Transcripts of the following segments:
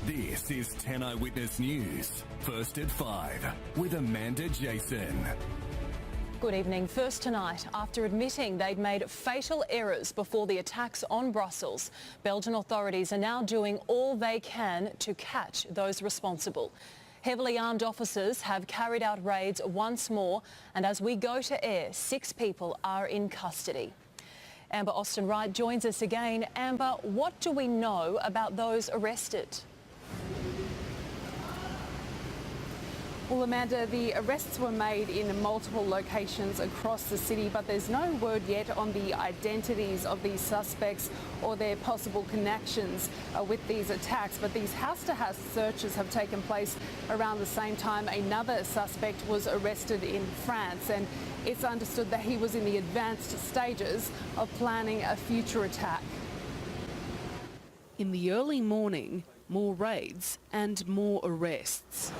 This is 10 Eyewitness News, first at 5, with Amanda Jason. Good evening. First tonight, after admitting they'd made fatal errors before the attacks on Brussels, Belgian authorities are now doing all they can to catch those responsible. Heavily armed officers have carried out raids once more, and as we go to air, 6 people are in custody. Amber Austin-Wright joins us again. Amber, what do we know about those arrested? Well, Amanda, the arrests were made in multiple locations across the city, but there's no word yet on the identities of these suspects or their possible connections with these attacks. But these house-to-house searches have taken place around the same time another suspect was arrested in France, and it's understood that he was in the advanced stages of planning a future attack. In the early morning, more raids and more arrests.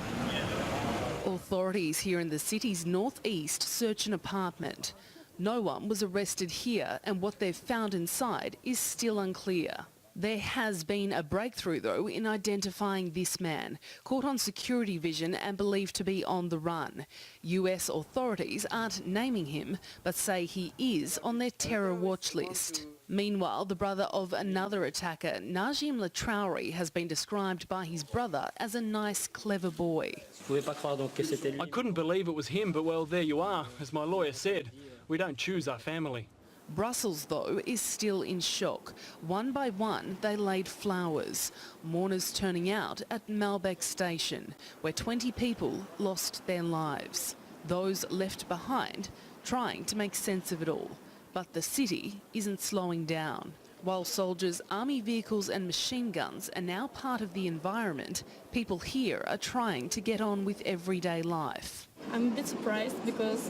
Authorities here in the city's northeast search an apartment. No one was arrested here, and what they've found inside is still unclear. There has been a breakthrough, though, in identifying this man, caught on security vision and believed to be on the run. US authorities aren't naming him, but say he is on their terror watch list. Meanwhile, the brother of another attacker, Najim Latraoui, has been described by his brother as a nice, clever boy. I couldn't believe it was him, but well, there you are. As my lawyer said, we don't choose our family. Brussels, though, is still in shock. One by one, they laid flowers. Mourners turning out at Malbec Station, where 20 people lost their lives. Those left behind trying to make sense of it all. But the city isn't slowing down. While soldiers, army vehicles and machine guns are now part of the environment, people here are trying to get on with everyday life. I'm a bit surprised because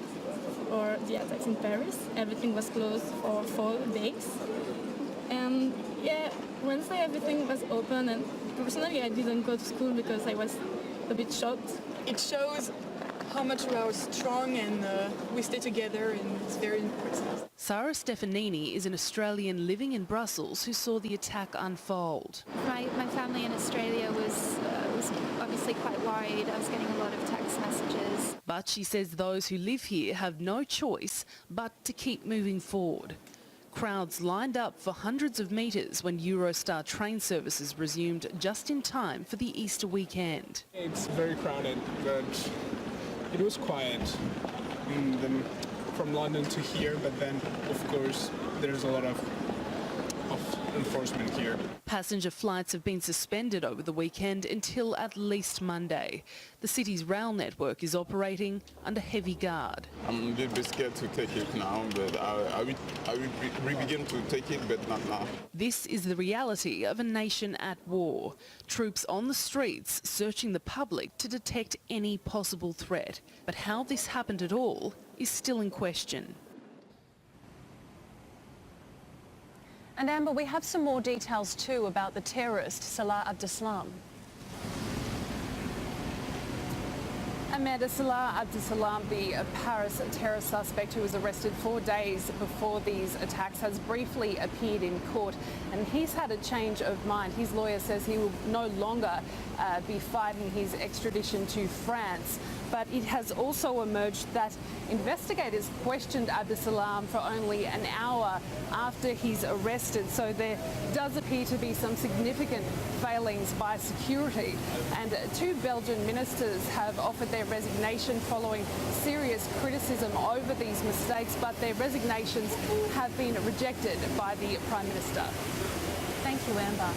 for the attacks in Paris, everything was closed for 4 days. And yeah, Wednesday everything was open, and personally I didn't go to school because I was a bit shocked. It shows how much we are strong and we stay together, and it's very important. Sarah Stefanini is an Australian living in Brussels who saw the attack unfold. My family in Australia was obviously quite worried. I was getting a lot of text messages. But she says those who live here have no choice but to keep moving forward. Crowds lined up for hundreds of metres when Eurostar train services resumed just in time for the Easter weekend. It's very crowded, but it was quiet from London to here, but then, of course, there's a lot of enforcement here. Passenger flights have been suspended over the weekend until at least Monday. The city's rail network is operating under heavy guard. I'm a little bit scared to take it now, but I will begin to take it, but not now. This is the reality of a nation at war. Troops on the streets searching the public to detect any possible threat. But how this happened at all is still in question. And Amber, we have some more details too about the terrorist Salah Abdeslam. Amanda, Salah Abdeslam, the Paris terror suspect who was arrested 4 days before these attacks, has briefly appeared in court, and he's had a change of mind. His lawyer says he will no longer be fighting his extradition to France. But it has also emerged that investigators questioned Abdeslam for only an hour after he's arrested. So there does appear to be some significant failings by security. And 2 Belgian ministers have offered their resignation following serious criticism over these mistakes, but their resignations have been rejected by the Prime Minister. Thank you, Amber.